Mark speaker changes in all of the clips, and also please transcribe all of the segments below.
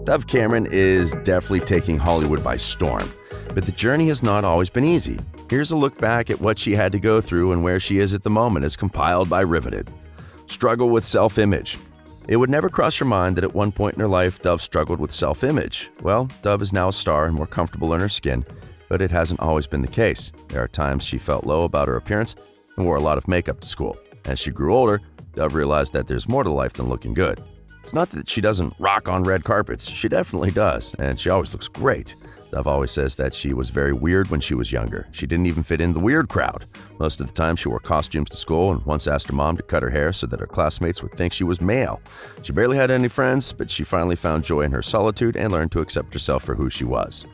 Speaker 1: Dove Cameron is definitely taking Hollywood by storm, but the journey has not always been easy. Here's a look back at what she had to go through and where she is at the moment as compiled by Riveted. Struggle with self-image. It would never cross your mind that at one point in her life, Dove struggled with self-image. Well, Dove is now a star and more comfortable in her skin, but it hasn't always been the case. There are times she felt low about her appearance and wore a lot of makeup to school. As she grew older, Dove realized that there's more to life than looking good. It's not that she doesn't rock on red carpets. She definitely does, and she always looks great. Dove always says that she was very weird when she was younger. She didn't even fit in the weird crowd. Most of the time, she wore costumes to school and once asked her mom to cut her hair so that her classmates would think she was male. She barely had any friends, but she finally found joy in her solitude and learned to accept herself for who she was.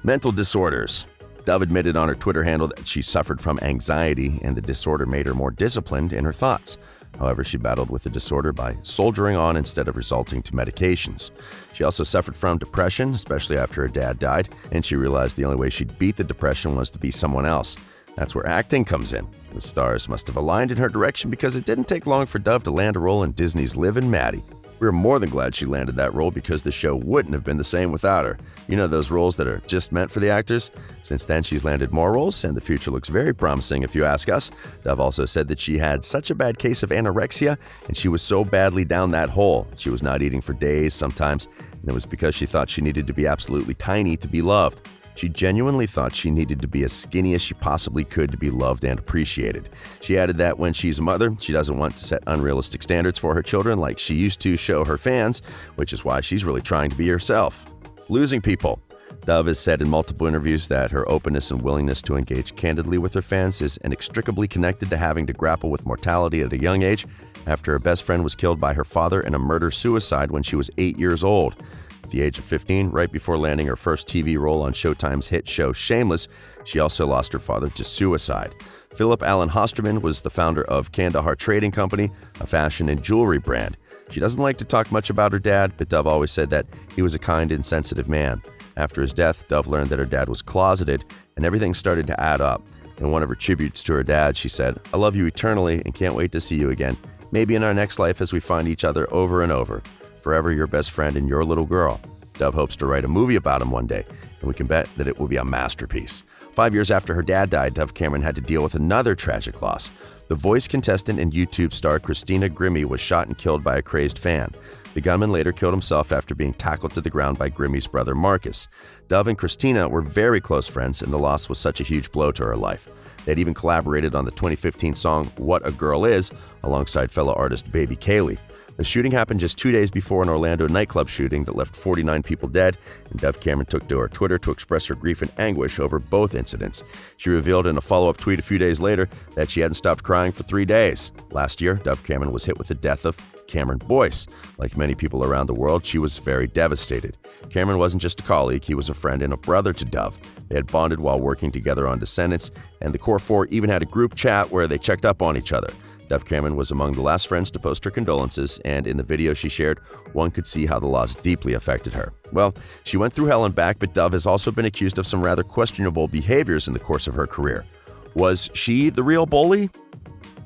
Speaker 1: Mental disorders. Dove admitted on her Twitter handle that she suffered from anxiety, and the disorder made her more disciplined in her thoughts. However, she battled with the disorder by soldiering on instead of resorting to medications. She also suffered from depression, especially after her dad died, and she realized the only way she'd beat the depression was to be someone else. That's where acting comes in. The stars must have aligned in her direction because it didn't take long for Dove to land a role in Disney's Liv and Maddie. We're more than glad she landed that role because the show wouldn't have been the same without her. You know those roles that are just meant for the actors? Since then, she's landed more roles, and the future looks very promising if you ask us. Dove also said that she had such a bad case of anorexia, and she was so badly down that hole. She was not eating for days sometimes, and it was because she thought she needed to be absolutely tiny to be loved. She genuinely thought she needed to be as skinny as she possibly could to be loved and appreciated. She added that when she's a mother, she doesn't want to set unrealistic standards for her children like she used to show her fans, which is why she's really trying to be herself. Losing people. Dove has said in multiple interviews that her openness and willingness to engage candidly with her fans is inextricably connected to having to grapple with mortality at a young age after her best friend was killed by her father in a murder-suicide when she was 8 years old. At the age of 15, right before landing her first TV role on Showtime's hit show Shameless, she also lost her father to suicide. Philip Allen Hosterman was the founder of Kandahar Trading Company, a fashion and jewelry brand. She doesn't like to talk much about her dad, but Dove always said that he was a kind and sensitive man. After his death, Dove learned that her dad was closeted, and everything started to add up. In one of her tributes to her dad, she said, "I love you eternally and can't wait to see you again. Maybe in our next life as we find each other over and over. Forever your best friend and your little girl." Dove hopes to write a movie about him one day, and we can bet that it will be a masterpiece. 5 years after her dad died, Dove Cameron had to deal with another tragic loss. The Voice contestant and YouTube star Christina Grimmie was shot and killed by a crazed fan. The gunman later killed himself after being tackled to the ground by Grimmie's brother Marcus. Dove and Christina were very close friends, and the loss was such a huge blow to her life. They'd even collaborated on the 2015 song What a Girl Is alongside fellow artist Baby Kaylee. The shooting happened just 2 days before an Orlando nightclub shooting that left 49 people dead, and Dove Cameron took to her Twitter to express her grief and anguish over both incidents. She revealed in a follow-up tweet a few days later that she hadn't stopped crying for 3 days. Last year, Dove Cameron was hit with the death of Cameron Boyce. Like many people around the world, she was very devastated. Cameron wasn't just a colleague, he was a friend and a brother to Dove. They had bonded while working together on Descendants, and the Core Four even had a group chat where they checked up on each other. Dove Cameron was among the last friends to post her condolences, and in the video she shared, one could see how the loss deeply affected her. Well, she went through hell and back, but Dove has also been accused of some rather questionable behaviors in the course of her career. Was she the real bully?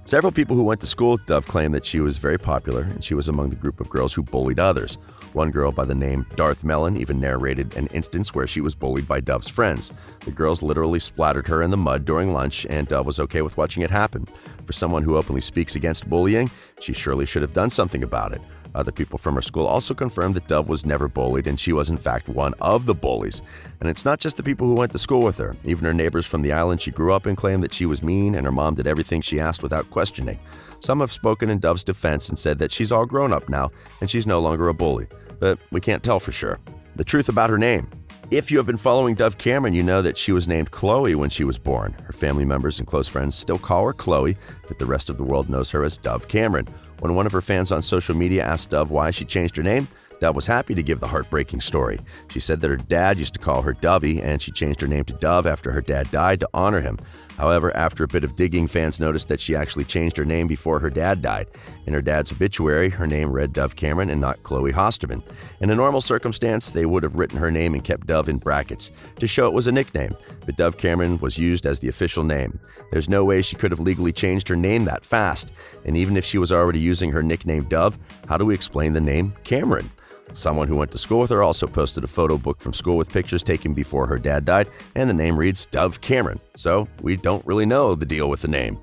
Speaker 1: Several people who went to school with Dove claimed that she was very popular, and she was among the group of girls who bullied others. One girl by the name Darth Mellon even narrated an instance where she was bullied by Dove's friends. The girls literally splattered her in the mud during lunch, and Dove was okay with watching it happen. For someone who openly speaks against bullying, she surely should have done something about it. Other people from her school also confirmed that Dove was never bullied, and she was in fact one of the bullies. And it's not just the people who went to school with her. Even her neighbors from the island she grew up in claimed that she was mean and her mom did everything she asked without questioning. Some have spoken in Dove's defense and said that she's all grown up now and she's no longer a bully. But we can't tell for sure. The truth about her name. If you have been following Dove Cameron, you know that she was named Chloe when she was born. Her family members and close friends still call her Chloe, but the rest of the world knows her as Dove Cameron. When one of her fans on social media asked Dove why she changed her name, Dove was happy to give the heartbreaking story. She said that her dad used to call her Dovey, and she changed her name to Dove after her dad died to honor him. However, after a bit of digging, fans noticed that she actually changed her name before her dad died. In her dad's obituary, her name read Dove Cameron and not Chloe Hosterman. In a normal circumstance, they would have written her name and kept Dove in brackets to show it was a nickname, but Dove Cameron was used as the official name. There's no way she could have legally changed her name that fast, and even if she was already using her nickname Dove, how do we explain the name Cameron? Someone who went to school with her also posted a photo book from school with pictures taken before her dad died, and the name reads Dove Cameron, so we don't really know the deal with the name.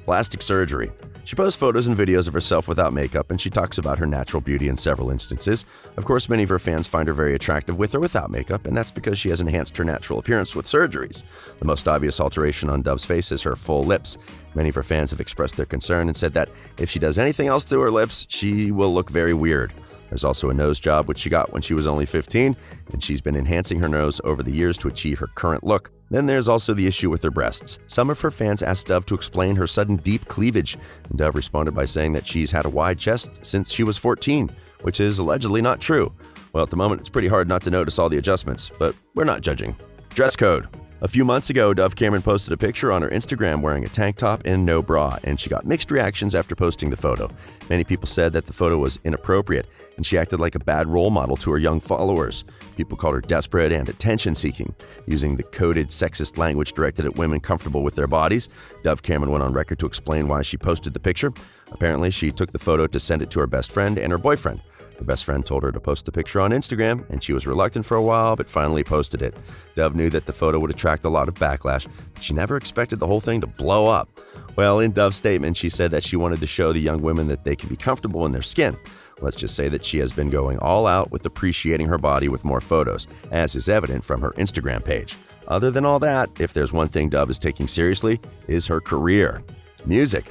Speaker 1: Plastic surgery. She posts photos and videos of herself without makeup, and she talks about her natural beauty in several instances. Of course, many of her fans find her very attractive with or without makeup, and that's because she has enhanced her natural appearance with surgeries. The most obvious alteration on Dove's face is her full lips. Many of her fans have expressed their concern and said that if she does anything else to her lips, she will look very weird. There's also a nose job, which she got when she was only 15, and she's been enhancing her nose over the years to achieve her current look. Then there's also the issue with her breasts. Some of her fans asked Dove to explain her sudden deep cleavage, and Dove responded by saying that she's had a wide chest since she was 14, which is allegedly not true. Well, at the moment, it's pretty hard not to notice all the adjustments, but we're not judging. Dress code. A few months ago, Dove Cameron posted a picture on her Instagram wearing a tank top and no bra, and she got mixed reactions after posting the photo. Many people said that the photo was inappropriate, and she acted like a bad role model to her young followers. People called her desperate and attention-seeking. Using the coded sexist language directed at women comfortable with their bodies, Dove Cameron went on record to explain why she posted the picture. Apparently, she took the photo to send it to her best friend and her boyfriend. Her best friend told her to post the picture on Instagram, and she was reluctant for a while, but finally posted it. Dove knew that the photo would attract a lot of backlash, but she never expected the whole thing to blow up. Well, in Dove's statement, she said that she wanted to show the young women that they can be comfortable in their skin. Let's just say that she has been going all out with appreciating her body with more photos, as is evident from her Instagram page. Other than all that, if there's one thing Dove is taking seriously, is her career. Music.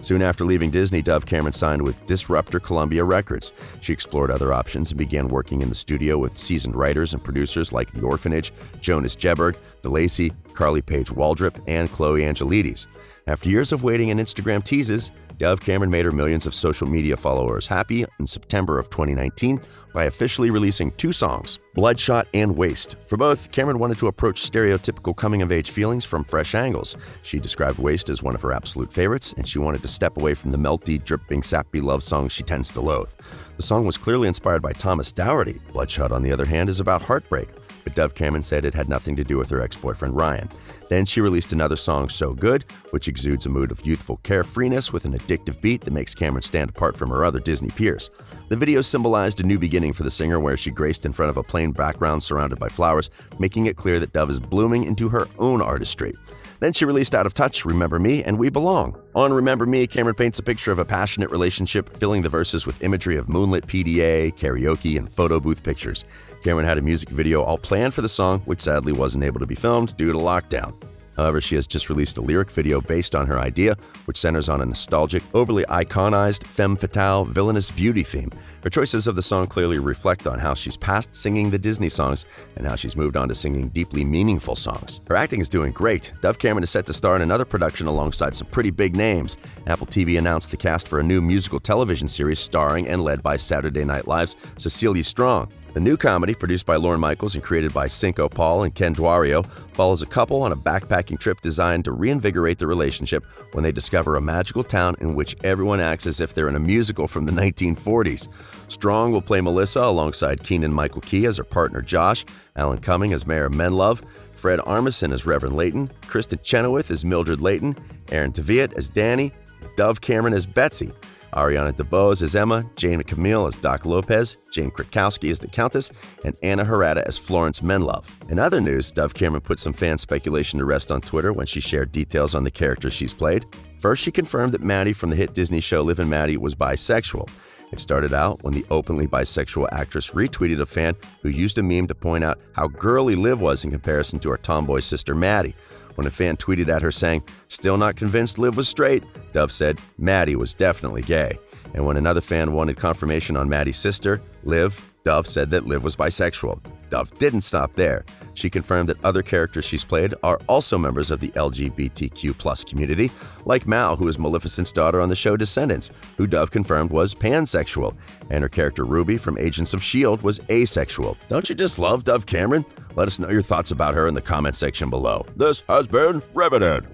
Speaker 1: Soon after leaving Disney, Dove Cameron signed with Disruptor Columbia Records. She explored other options and began working in the studio with seasoned writers and producers like The Orphanage, Jonas Jeberg, DeLacy, Carly Paige Waldrop, and Chloe Angelides. After years of waiting and Instagram teases, Dove Cameron made her millions of social media followers happy in September of 2019 by officially releasing 2 songs, Bloodshot and Waste. For both, Cameron wanted to approach stereotypical coming-of-age feelings from fresh angles. She described Waste as one of her absolute favorites, and she wanted to step away from the melty, dripping, sappy love songs she tends to loathe. The song was clearly inspired by Thomas Dougherty. Bloodshot, on the other hand, is about heartbreak, but Dove Cameron said it had nothing to do with her ex-boyfriend Ryan. Then she released another song, So Good, which exudes a mood of youthful carefreeness with an addictive beat that makes Cameron stand apart from her other Disney peers. The video symbolized a new beginning for the singer, where she graced in front of a plain background surrounded by flowers, making it clear that Dove is blooming into her own artistry. Then she released Out of Touch, Remember Me, and We Belong. On Remember Me, Cameron paints a picture of a passionate relationship, filling the verses with imagery of moonlit PDA, karaoke, and photo booth pictures. Cameron had a music video all planned for the song, which sadly wasn't able to be filmed due to lockdown. However, she has just released a lyric video based on her idea, which centers on a nostalgic, overly iconized, femme fatale, villainous beauty theme. Her choices of the song clearly reflect on how she's passed singing the Disney songs and how she's moved on to singing deeply meaningful songs. Her acting is doing great. Dove Cameron is set to star in another production alongside some pretty big names. Apple TV announced the cast for a new musical television series starring and led by Saturday Night Live's Cecilia Strong. The new comedy, produced by Lorne Michaels and created by Cinco Paul and Ken Dwario, follows a couple on a backpacking trip designed to reinvigorate the relationship when they discover a magical town in which everyone acts as if they're in a musical from the 1940s. Strong will play Melissa alongside Keegan-Michael Key as her partner Josh, Alan Cumming as Mayor Menlove, Fred Armisen as Reverend Layton, Kristen Chenoweth as Mildred Layton, Aaron Tveit as Danny, Dove Cameron as Betsy, Ariana DeBose as Emma, Jane Camille as Doc Lopez, Jane Krakowski as the Countess, and Anna Harada as Florence Menlove. In other news, Dove Cameron put some fan speculation to rest on Twitter when she shared details on the characters she's played. First, she confirmed that Maddie from the hit Disney show Liv and Maddie was bisexual. It started out when the openly bisexual actress retweeted a fan who used a meme to point out how girly Liv was in comparison to her tomboy sister Maddie. When a fan tweeted at her saying, "Still not convinced Liv was straight," Dove said, "Maddie was definitely gay." And when another fan wanted confirmation on Maddie's sister, Liv, Dove said that Liv was bisexual. Dove didn't stop there. She confirmed that other characters she's played are also members of the LGBTQ+ community, like Mal, who is Maleficent's daughter on the show Descendants, who Dove confirmed was pansexual, and her character Ruby from Agents of S.H.I.E.L.D. was asexual. Don't you just love Dove Cameron? Let us know your thoughts about her in the comment section below. This has been Riveted.